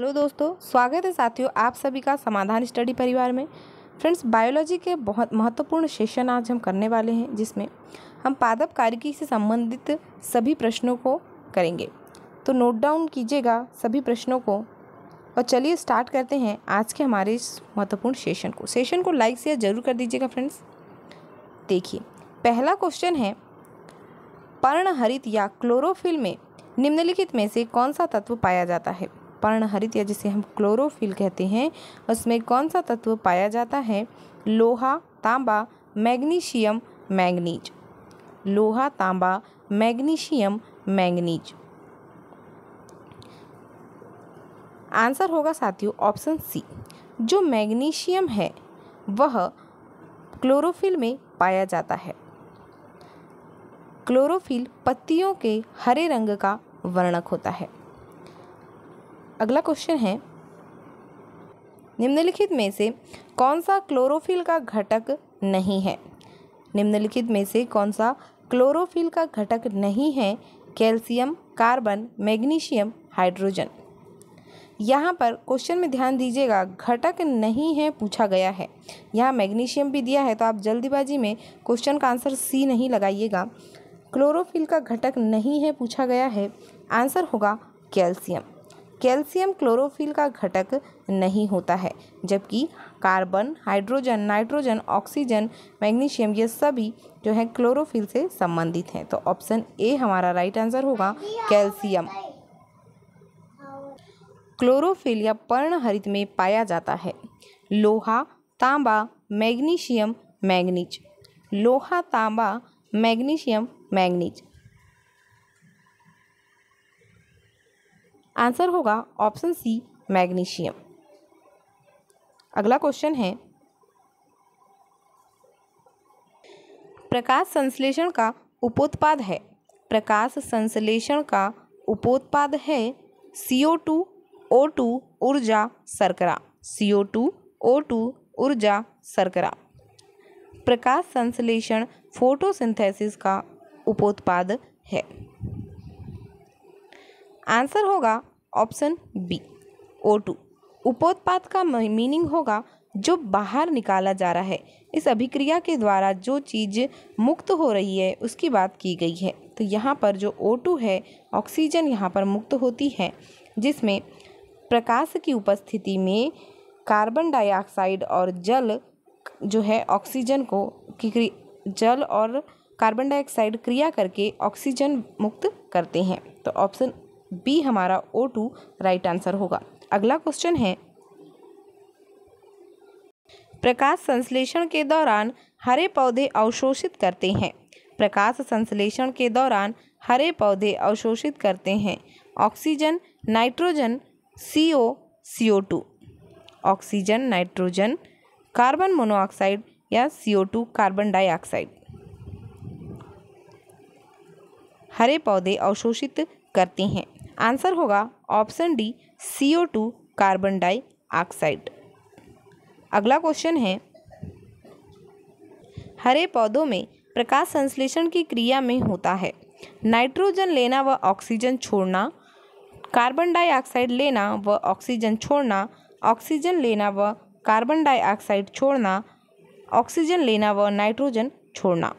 Hello दोस्तों, स्वागत है साथियों आप सभी का समाधान स्टडी परिवार में। फ्रेंड्स, बायोलॉजी के बहुत महत्वपूर्ण सेशन आज हम करने वाले हैं, जिसमें हम पादप कार्यकी से संबंधित सभी प्रश्नों को करेंगे। तो नोट डाउन कीजिएगा सभी प्रश्नों को और चलिए स्टार्ट करते हैं आज के हमारे इस महत्वपूर्ण सेशन को लाइक शेयर जरूर कर दीजिएगा। फ्रेंड्स देखिए, पहला क्वेश्चन है, पर्णहरित या क्लोरोफिल में निम्नलिखित में से कौन सा तत्व पाया जाता है। पर्णहरित या जिसे हम क्लोरोफिल कहते हैं, उसमें कौन सा तत्व पाया जाता है। लोहा, तांबा, मैग्नीशियम, मैंगनीज। लोहा, तांबा, मैग्नीशियम, मैंगनीज। आंसर होगा साथियों ऑप्शन सी। जो मैग्नीशियम है वह क्लोरोफिल में पाया जाता है। क्लोरोफिल पत्तियों के हरे रंग का वर्णक होता है। अगला क्वेश्चन है, निम्नलिखित में से कौन सा क्लोरोफिल का घटक नहीं है। निम्नलिखित में से कौन सा क्लोरोफिल का घटक नहीं है। Calcium, carbon, magnesium, hydrogen. यहाँ पर क्वेश्चन में ध्यान दीजिएगा, घटक नहीं है पूछा गया है। यहाँ मैग्नीशियम भी दिया है, तो आप जल्दीबाजी में क्वेश्चन का आंसर सी नहीं लगाइएगा। क्लोरोफिल का घटक नहीं है पूछा गया है, आंसर होगा कैल्शियम। कैल्शियम क्लोरोफिल का घटक नहीं होता है, जबकि carbon, hydrogen, nitrogen, oxygen, magnesium ये सभी जो है क्लोरोफिल से संबंधित हैं। तो ऑप्शन ए हमारा राइट आंसर होगा कैल्शियम। क्लोरोफिल या पर्णहरित में पाया जाता है लोहा, तांबा, मैग्नीशियम, मैंगनीज। लोहा, तांबा, मैग्नीशियम, मैंगनीज। आंसर होगा ऑप्शन सी मैग्नीशियम। अगला क्वेश्चन है, प्रकाश संश्लेषण का उपोत्पाद है। प्रकाश संश्लेषण का उपोत्पाद है CO2, O2, ऊर्जा, शर्करा। CO2, O2, ऊर्जा, शर्करा। प्रकाश संश्लेषण फोटोसिंथेसिस का उपोत्पाद है। आंसर होगा ऑप्शन बी O2। उपोत्पाद का मीनिंग होगा जो बाहर निकाला जा रहा है। इस अभिक्रिया के द्वारा जो चीज़ मुक्त हो रही है उसकी बात की गई है। तो यहाँ पर जो O2 है, ऑक्सीजन यहाँ पर मुक्त होती है, जिसमें प्रकाश की उपस्थिति में कार्बन डाइऑक्साइड और जल जो है ऑक्सीजन को जल और कार्बन डाइऑक्साइड क्रिया करके ऑक्सीजन मुक्त करते हैं। तो ऑप्शन बी हमारा O2 राइट आंसर होगा। अगला क्वेश्चन है, प्रकाश संश्लेषण के दौरान हरे पौधे अवशोषित करते हैं। प्रकाश संश्लेषण के दौरान हरे पौधे अवशोषित करते हैं oxygen, nitrogen, CO2। Oxygen, nitrogen, carbon monoxide या CO2 कार्बन डाइऑक्साइड। हरे पौधे अवशोषित करते हैं, आंसर होगा option D CO2 carbon dioxide. अगला क्वेश्चन है, हरे पौधों में प्रकाश संश्लेषण की क्रिया में होता है नाइट्रोजन लेना व ऑक्सीजन छोड़ना, कार्बन डाइऑक्साइड लेना व ऑक्सीजन छोड़ना, ऑक्सीजन लेना व कार्बन डाइऑक्साइड छोड़ना, ऑक्सीजन लेना व नाइट्रोजन छोड़ना।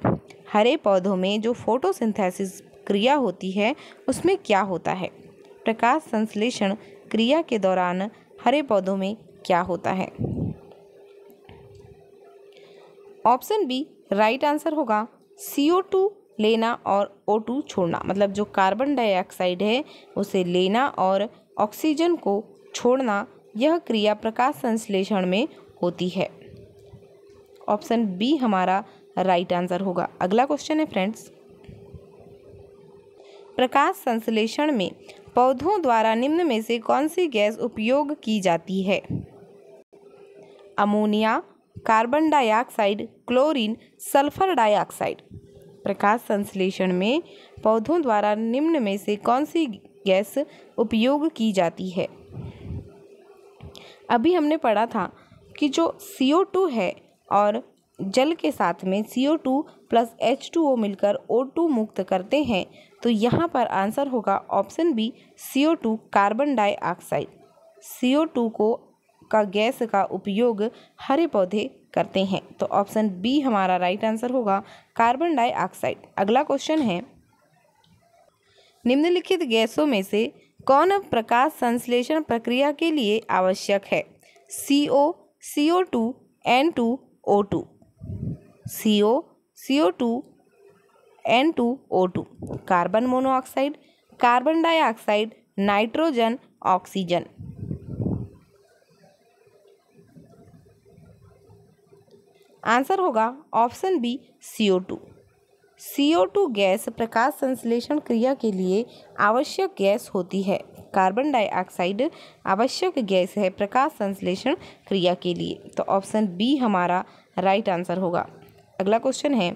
हरे पौधों में जो फोटोसिंथेसिस क्रिया होती है उसमें क्या होता है। प्रकाश संश्लेषण क्रिया के दौरान हरे पौधों में क्या होता है। ऑप्शन बी राइट आंसर होगा CO2 लेना और O2 छोड़ना, मतलब जो कार्बन डाइऑक्साइड है उसे लेना और ऑक्सीजन को छोड़ना, यह क्रिया प्रकाश संश्लेषण में होती है। ऑप्शन बी हमारा राइट आंसर होगा। अगला क्वेश्चन है फ्रेंड्स, प्रकाश संश्लेषण में पौधों द्वारा निम्न में से कौन सी गैस उपयोग की जाती है। Ammonia, carbon dioxide, chlorine, sulphur dioxide. प्रकाश संश्लेषण में पौधों द्वारा निम्न में से कौन सी गैस उपयोग की जाती है। अभी हमने पढ़ा था कि जो CO2 है और जल के साथ में CO2 प्लस H2O मिलकर O2 मुक्त करते हैं, तो यहाँ पर आंसर होगा option B CO2 carbon dioxide. CO2 को का गैस का उपयोग हरे पौधे करते हैं? तो ऑप्शन बी हमारा राइट आंसर होगा, कार्बन डाइऑक्साइड। अगला क्वेश्चन है, निम्नलिखित गैसों में से कौन प्रकाश संश्लेषण प्रक्रिया के लिए आवश्यक है? CO, CO2, N2, O2। CO, CO2, N2, O2। Carbon monoxide, carbon dioxide, nitrogen, oxygen. Answer होगा option B CO2। CO2 gas प्रकाश संश्लेषण क्रिया के लिए आवश्यक गैस होती है। कार्बन डाइऑक्साइड आवश्यक गैस है प्रकाश संश्लेषण क्रिया के लिए। तो ऑप्शन बी हमारा राइट आंसर होगा। अगला क्वेश्चन है,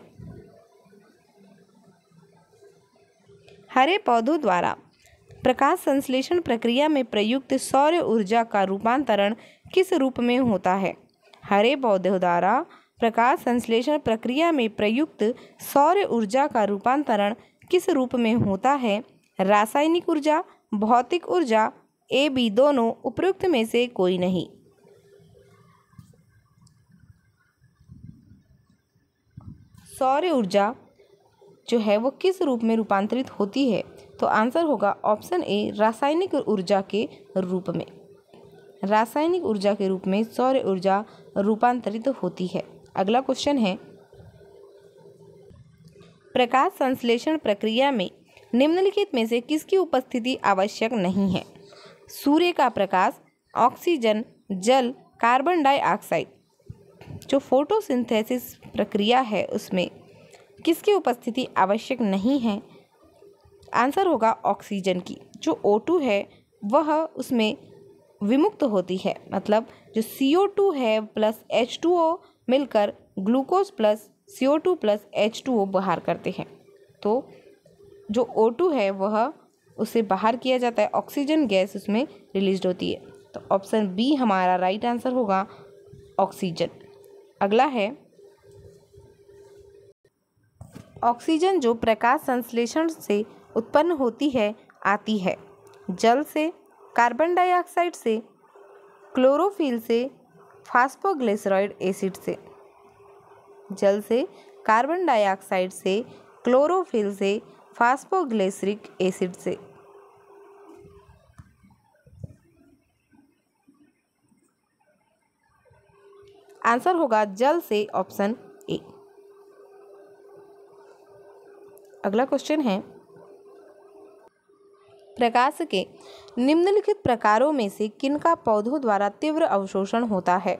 हरे पौधों द्वारा प्रकाश संश्लेषण प्रक्रिया में प्रयुक्त सौर ऊर्जा का रूपांतरण किस रूप में होता है? हरे पौधों द्वारा प्रकाश संश्लेषण प्रक्रिया में प्रयुक्त सौर ऊर्जा का रूपांतरण किस रूप में होता है? रासायनिक ऊर्जा, भौतिक ऊर्जा, ए बी दोनों, उपरोक्त में से कोई नहीं। सौर ऊर्जा जो है वो किस रूप में रूपांतरित होती है? तो आंसर होगा ऑप्शन ए, रासायनिक ऊर्जा के रूप में। रासायनिक ऊर्जा के रूप में सौर ऊर्जा रूपांतरित होती है। अगला क्वेश्चन है, प्रकाश संश्लेषण प्रक्रिया में निम्नलिखित में से किसकी उपस्थिति आवश्यक नहीं है? सूर्य का प्रकाश, ऑक्सीजन, जल, कार्बन डाइऑक्साइड। जो फोटोसिंथेसिस प्रक्रिया है उसमें किसकी उपस्थिति आवश्यक नहीं है? आंसर होगा ऑक्सीजन की। जो O2 है वह उसमें विमुक्त होती है, मतलब जो CO2 है प्लस H2O मिलकर glucose plus CO2 plus H2O बाहर करते हैं। तो जो O2 है वह उसे बाहर किया जाता है, ऑक्सीजन गैस उसमें रिलीज होती है। तो ऑप्शन बी हमारा राइट आंसर होगा, ऑक्सीजन। अगला है, ऑक्सीजन जो प्रकाश संश्लेषण से उत्पन्न होती है आती है जल से, कार्बन डाइऑक्साइड से, क्लोरोफिल से, फास्फोग्लिसराइड एसिड से। जल से, कार्बन डाइऑक्साइड से, क्लोरोफिल से, फास्फोग्लिसरिक एसिड से। आंसर होगा जल से, ऑप्शन ए। अगला क्वेश्चन है, प्रकाश के निम्नलिखित प्रकारों में से किनका पौधों द्वारा तीव्र अवशोषण होता है?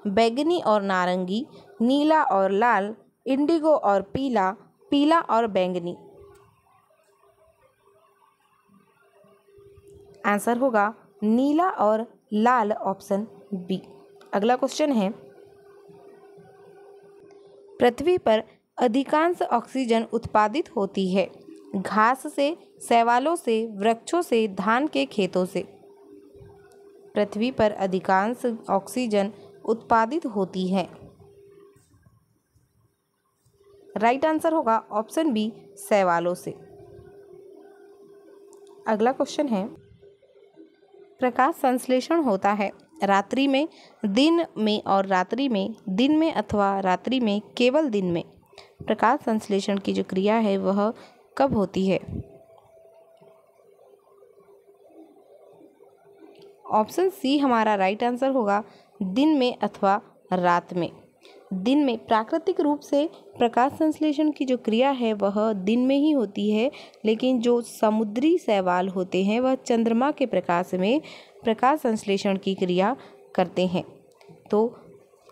बैंगनी और नारंगी, नीला और लाल, इंडिगो और पीला, पीला और बैंगनी। आंसर होगा नीला और लाल, ऑप्शन बी। अगला क्वेश्चन है, पृथ्वी पर अधिकांश ऑक्सीजन उत्पादित होती है घास से, शैवालों से, वृक्षों से, धान के खेतों से। पृथ्वी पर अधिकांश ऑक्सीजन उत्पादित होती है। राइट आंसर होगा ऑप्शन बी, शैवालों से। अगला क्वेश्चन है, प्रकाश संश्लेषण होता है रात्रि में, दिन में और रात्रि में, दिन में अथवा रात्रि में, केवल दिन में। प्रकाश संश्लेषण की जो क्रिया है वह कब होती है? ऑप्शन सी हमारा राइट आंसर होगा, दिन में अथवा रात में। दिन में प्राकृतिक रूप से प्रकाश संश्लेषण की जो क्रिया है वह दिन में ही होती है, लेकिन जो समुद्री शैवाल होते हैं वह चंद्रमा के प्रकाश में प्रकाश संश्लेषण की क्रिया करते हैं। तो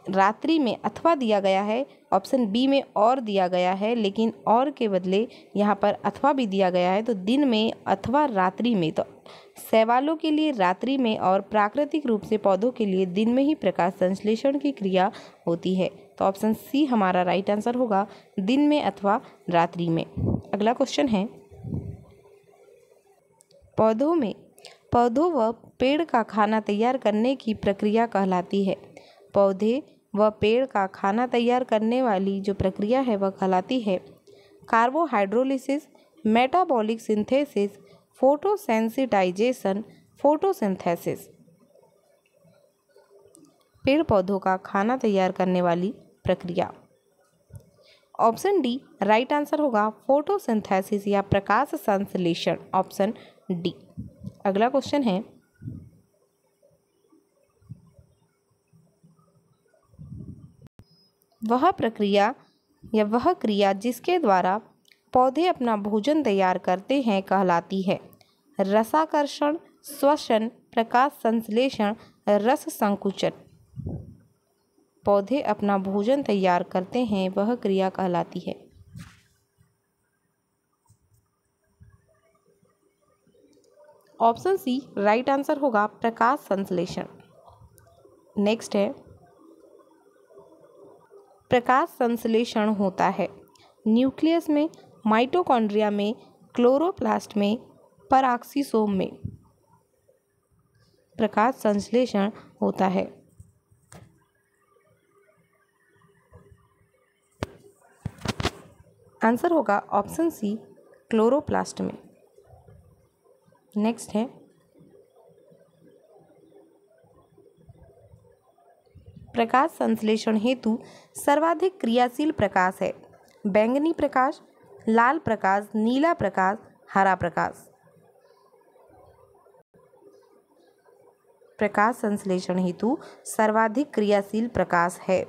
रात्रि में अथवा दिया गया है, ऑप्शन बी में और दिया गया है, लेकिन और के बदले यहाँ पर अथवा भी दिया गया है, तो दिन में अथवा रात्रि में। तो शैवालों के लिए रात्रि में और प्राकृतिक रूप से पौधों के लिए दिन में ही प्रकाश संश्लेषण की क्रिया होती है। तो ऑप्शन सी हमारा राइट आंसर होगा, दिन में अथवा रात्रि में। अगला क्वेश्चन है, पौधों व पेड़ का खाना तैयार करने की प्रक्रिया कहलाती है। पौधे व पेड़ का खाना तैयार करने वाली जो प्रक्रिया है वह कहलाती है कार्बोहाइड्रोलिसिस, मेटाबॉलिक सिंथेसिस, फोटोसेंसिटाइजेशन, फोटोसिंथेसिस। पेड़ पौधों का खाना तैयार करने वाली प्रक्रिया। ऑप्शन डी राइट आंसर होगा फोटोसिंथेसिस या प्रकाश संश्लेषण, ऑप्शन डी। अगला क्वेश्चन है, वह प्रक्रिया या वह क्रिया जिसके द्वारा पौधे अपना भोजन तैयार करते हैं कहलाती है? रसाकर्षण, श्वसन, प्रकाश संश्लेषण, रस संकुचन। पौधे अपना भोजन तैयार करते हैं वह क्रिया कहलाती है। ऑप्शन सी राइट आंसर होगा प्रकाश संश्लेषण। नेक्स्ट है, प्रकाश संश्लेषण होता है न्यूक्लियस में, माइटोकॉन्ड्रिया में, क्लोरोप्लास्ट में, पराक्सीसोम में। प्रकाश संश्लेषण होता है आंसर होगा ऑप्शन सी क्लोरोप्लास्ट में। नेक्स्ट है, प्रकाश संश्लेषण हेतु सर्वाधिक क्रियाशील प्रकाश है बैंगनी प्रकाश, लाल प्रकाश, नीला प्रकाश, हरा प्रकाश। प्रकाश संश्लेषण हेतु सर्वाधिक क्रियाशील प्रकाश है,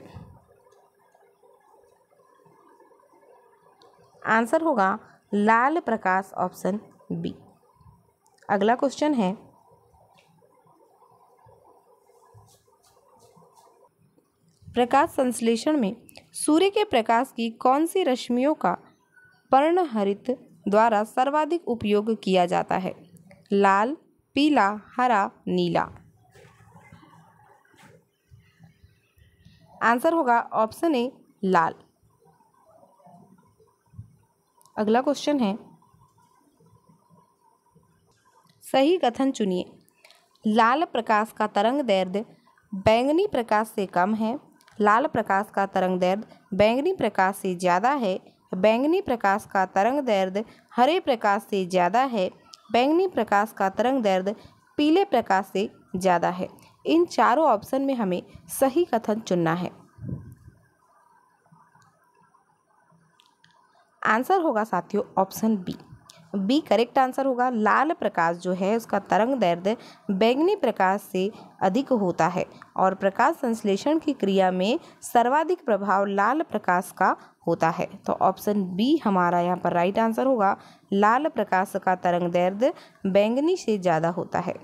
आंसर होगा लाल प्रकाश, ऑप्शन बी। अगला क्वेश्चन है, प्रकाश संश्लेषण में सूर्य के प्रकाश की कौन सी रश्मियों का पर्णहरित द्वारा सर्वाधिक उपयोग किया जाता है? लाल, पीला, हरा, नीला। आंसर होगा ऑप्शन ए लाल। अगला क्वेश्चन है, सही कथन चुनिए। लाल प्रकाश का तरंग दैर्ध्य बैंगनी प्रकाश से कम है, लाल प्रकाश का तरंग दैर्ध्य बैंगनी प्रकाश से ज़्यादा है, बैंगनी प्रकाश का तरंग दैर्ध्य हरे प्रकाश से ज़्यादा है, बैंगनी प्रकाश का तरंग दैर्ध्य पीले प्रकाश से ज़्यादा है। इन चारों ऑप्शन में हमें सही कथन चुनना है। आंसर होगा साथियों option B. B correct answer होगा। लाल प्रकाश जो है उसका तरंग दैर्ध्य बैंगनी प्रकाश से अधिक होता है और प्रकाश संश्लेषण की क्रिया में सर्वाधिक प्रभाव लाल प्रकाश का होता है। तो ऑप्शन बी हमारा यहाँ पर राइट आंसर होगा। लाल प्रकाश का तरंग दैर्ध्य बैंगनी से ज़्यादा होता है।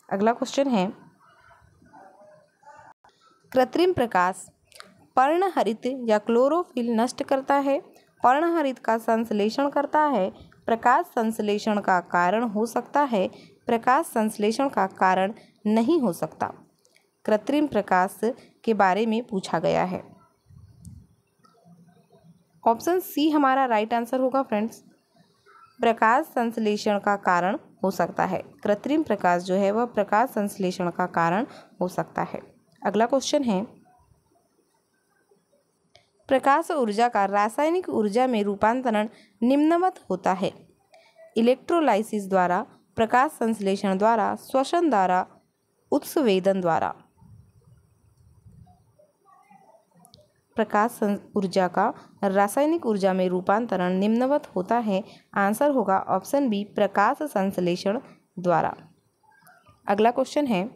अगला क्वेश्चन है, कृत्रिम प्रकाश पर्णहरित या क्लोरोफिल नष्ट करता है, पर्णहरित का संश्लेषण करता है, प्रकाश संश्लेषण का कारण हो सकता है, प्रकाश संश्लेषण का कारण नहीं हो सकता। कृत्रिम प्रकाश के बारे में पूछा गया है। ऑप्शन सी हमारा राइट आंसर होगा फ्रेंड्स। प्रकाश संश्लेषण का कारण हो सकता है। कृत्रिम प्रकाश जो है वह प्रकाश संश्लेषण का कारण हो सकता है। अगला क्वेश्चन है, प्रकाश ऊर्जा का रासायनिक ऊर्जा में रूपांतरण निम्नवत होता है? इलेक्ट्रोलाइसिस द्वारा, प्रकाश संश्लेषण द्वारा, श्वसन द्वारा, उत्सवेदन द्वारा। प्रकाश ऊर्जा का रासायनिक ऊर्जा में रूपांतरण निम्नवत होता है। आंसर होगा ऑप्शन बी प्रकाश संश्लेषण द्वारा। अगला क्वेश्चन है,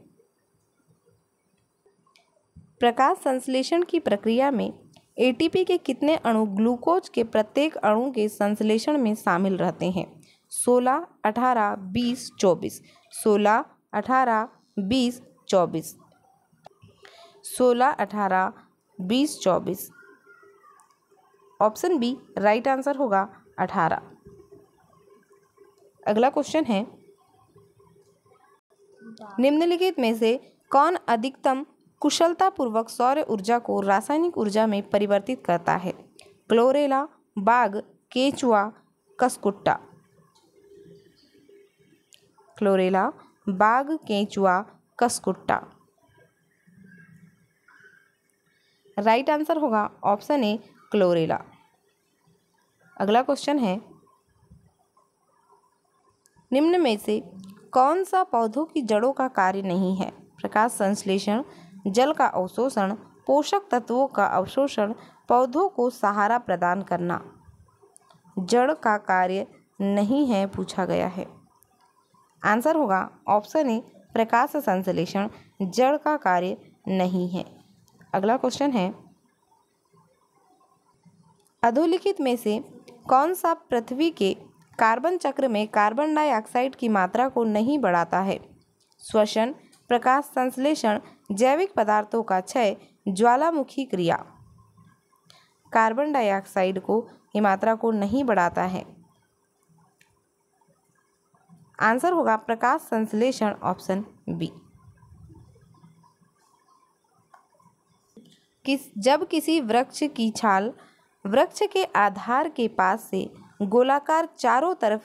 प्रकाश संश्लेषण की प्रक्रिया में एटीपी के कितने अणु ग्लूकोज के प्रत्येक अणु के संश्लेषण में शामिल रहते हैं? 16, 18, 20, 24। 16, 18, 20, 24। 16, 18, 20, 24। ऑप्शन बी राइट आंसर होगा 18। अगला क्वेश्चन है, निम्नलिखित में से कौन अधिकतम कुशलतापूर्वक सौर ऊर्जा को रासायनिक ऊर्जा में परिवर्तित करता है? क्लोरेला, बाग, केंचुआ, कसकुट्टा। क्लोरेला, बाग, केंचुआ, कसकुट्टा। राइट आंसर होगा ऑप्शन ए क्लोरेला। अगला क्वेश्चन है, निम्न में से कौन सा पौधों की जड़ों का कार्य नहीं है? प्रकाश संश्लेषण, जल का अवशोषण, पोषक तत्वों का अवशोषण, पौधों को सहारा प्रदान करना। जड़ का कार्य नहीं है पूछा गया है। आंसर होगा ऑप्शन ए प्रकाश संश्लेषण जड़ का कार्य नहीं है। अगला क्वेश्चन है, अधोलिखित में से कौन सा पृथ्वी के कार्बन चक्र में कार्बन डाइऑक्साइड की मात्रा को नहीं बढ़ाता है? श्वसन, प्रकाश संश्लेषण, जैविक पदार्थों का क्षय, ज्वालामुखी क्रिया। कार्बन डाइऑक्साइड को की मात्रा को नहीं बढ़ाता है। आंसर होगा प्रकाश संश्लेषण, ऑप्शन बी। जब किसी वृक्ष की छाल वृक्ष के आधार के पास से गोलाकार चारों तरफ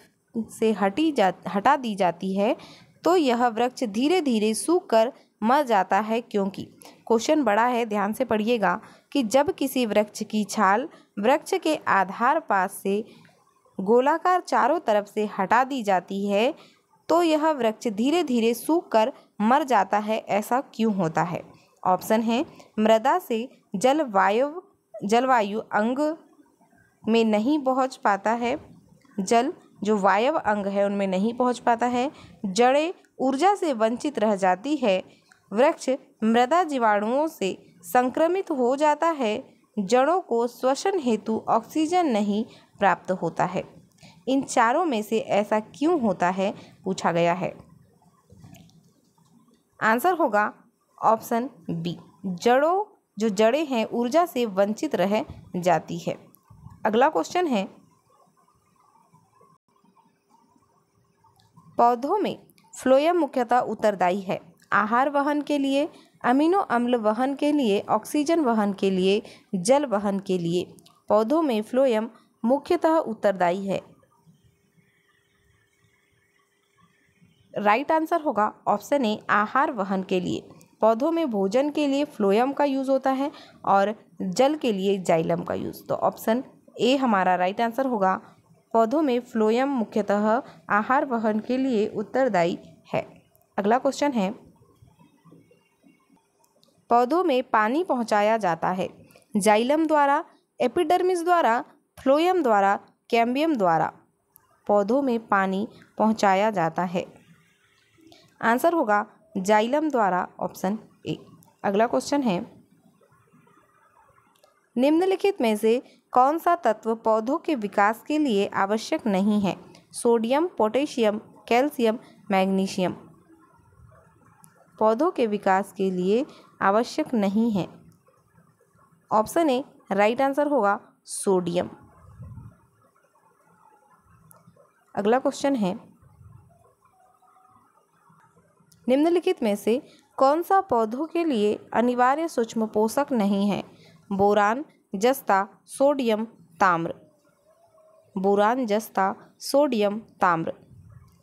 से हटा दी जाती है तो यह वृक्ष धीरे धीरे सूखकर मर जाता है, क्योंकि क्वेश्चन बड़ा है, ध्यान से पढ़िएगा कि जब किसी वृक्ष की छाल वृक्ष के आधार पास से गोलाकार चारों तरफ से हटा दी जाती है तो यह वृक्ष धीरे धीरे सूखकर मर जाता है, ऐसा क्यों होता है? ऑप्शन है, मृदा से जलवायु अंग में नहीं पहुंच पाता है, जल जो वायव अंग है उनमें नहीं पहुंच पाता है, जड़ें ऊर्जा से वंचित रह जाती है, वृक्ष मृदा जीवाणुओं से संक्रमित हो जाता है, जड़ों को श्वसन हेतु ऑक्सीजन नहीं प्राप्त होता है। इन चारों में से ऐसा क्यों होता है पूछा गया है। आंसर होगा ऑप्शन बी, जो जड़ें हैं ऊर्जा से वंचित रह जाती है। अगला क्वेश्चन है, पौधों में फ्लोएम मुख्यतः उत्तरदायी है आहार वहन के लिए, अमीनो अम्ल वहन के लिए, ऑक्सीजन वहन के लिए, जल वहन के लिए। पौधों में फ्लोएम मुख्यतः उत्तरदायी है। राइट आंसर होगा ऑप्शन ए आहार वहन के लिए। पौधों में भोजन के लिए फ्लोएम का यूज़ होता है और जल के लिए जाइलम का यूज़। तो ऑप्शन ए हमारा राइट आंसर होगा। पौधों में फ्लोएम मुख्यतः आहार वहन के लिए उत्तरदायी है। अगला क्वेश्चन है, पौधों में पानी पहुंचाया जाता है जाइलम द्वारा, एपिडर्मिस द्वारा, फ्लोएम द्वारा, कैम्बियम द्वारा। पौधों में पानी पहुंचाया जाता है। आंसर होगा जाइलम द्वारा, ऑप्शन ए। अगला क्वेश्चन है, निम्नलिखित में से कौन सा तत्व पौधों के विकास के लिए आवश्यक नहीं है? Sodium, potassium, calcium, magnesium. पौधों के विकास के लिए आवश्यक नहीं है। ऑप्शन ए राइट आंसर होगा सोडियम। अगला क्वेश्चन है, निम्नलिखित में से कौन सा पौधों के लिए अनिवार्य सूक्ष्म पोषक नहीं है? बोरान, जस्ता, सोडियम, ताम्र। बोरान, जस्ता, सोडियम, ताम्र।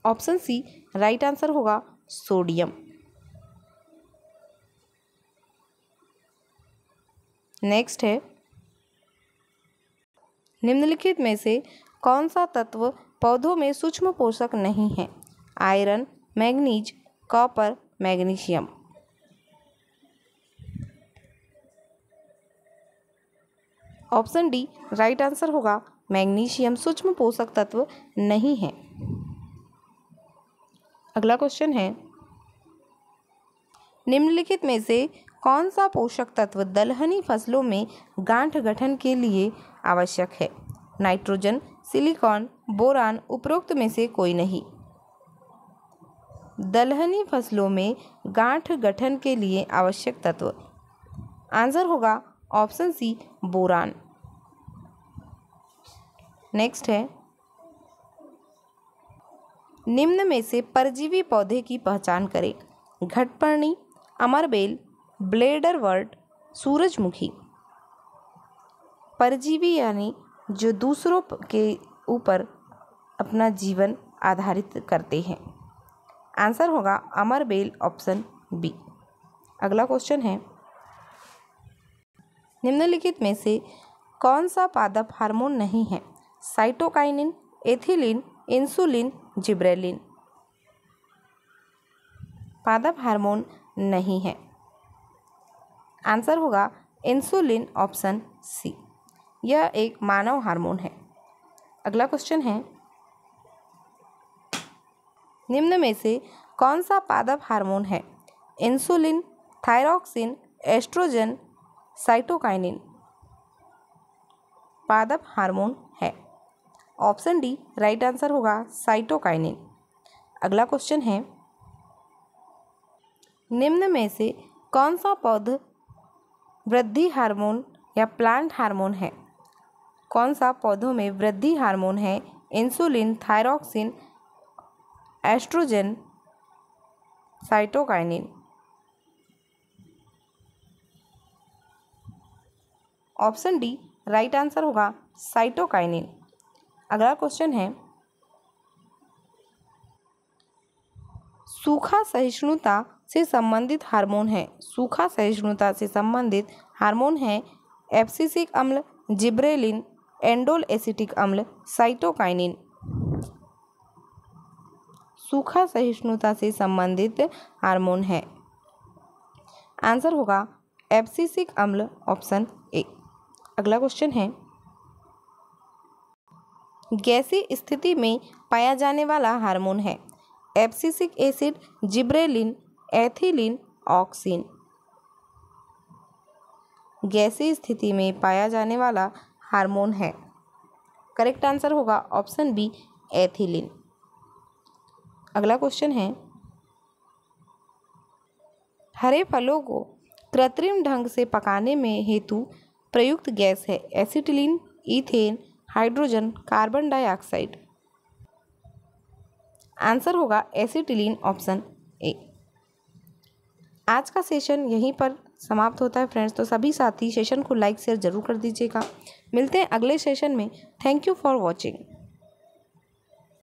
ऑप्शन सी राइट आंसर होगा सोडियम। नेक्स्ट है, निम्नलिखित में से कौन सा तत्व पौधों में सूक्ष्म पोषक नहीं है? Iron, manganese, copper, magnesium. Option D right answer होगा मैग्नीशियम सूक्ष्म पोषक तत्व नहीं है। अगला क्वेश्चन है, निम्नलिखित में से कौन सा पोषक तत्व दलहनी फसलों में गांठ गठन के लिए आवश्यक है? नाइट्रोजन, सिलिकॉन, बोरान, उपरोक्त में से कोई नहीं। दलहनी फसलों में गांठ गठन के लिए आवश्यक तत्व। आंसर होगा ऑप्शन सी बोरान। नेक्स्ट है, निम्न में से परजीवी पौधे की पहचान करें। घटपर्णी, अमरबेल, ब्लेडरवर्ट, सूरजमुखी। परजीवी यानी जो दूसरों के ऊपर अपना जीवन आधारित करते हैं। आंसर होगा अमरबेल, ऑप्शन बी। अगला क्वेश्चन है, निम्नलिखित में से कौन सा पादप हार्मोन नहीं है? Cytokinin, ethylene, insulin, gibberellin. पादप हार्मोन नहीं है। आंसर होगा इंसुलिन, ऑप्शन सी। यह एक मानव हार्मोन है। अगला क्वेश्चन है, निम्न में से कौन सा पादप हार्मोन है? Insulin, thyroxine, oestrogen, cytokinin. पादप हार्मोन है। ऑप्शन डी राइट आंसर होगा साइटोकाइनिन। अगला क्वेश्चन है, निम्न में से कौन सा पौध वृद्धि हार्मोन या प्लांट हार्मोन है? कौन सा पौधों में वृद्धि हार्मोन है? Insulin, thyroxine, oestrogen, cytokinin. Option D right answer होगा साइटोकाइनिन। अगला क्वेश्चन है, सूखा सहिष्णुता से संबंधित हार्मोन है। सूखा सहिष्णुता से संबंधित हार्मोन है एब्सिसिक अम्ल, जिब्रेलिन, एंडोल एसिटिक अम्ल, साइटोकाइनिन। सूखा सहिष्णुता से संबंधित हार्मोन है। आंसर होगा एब्सिसिक अम्ल, ऑप्शन ए। अगला क्वेश्चन है, गैसीय स्थिति में पाया जाने वाला हार्मोन है abscisic acid, gibberellin, ethylene, auxin. गैसीय स्थिति में पाया जाने वाला हार्मोन है। करेक्ट आंसर होगा ऑप्शन बी एथिलीन। अगला क्वेश्चन है, हरे फलों को कृत्रिम ढंग से पकाने में हेतु प्रयुक्त गैस है acetylene, ethane, hydrogen, carbon dioxide. Answer होगा एसिटिलीन, ऑप्शन ए। आज का सेशन यहीं पर समाप्त होता है फ्रेंड्स। तो सभी साथी सेशन को लाइक शेयर जरूर कर दीजिएगा। मिलते हैं अगले सेशन में। Thank you for watching.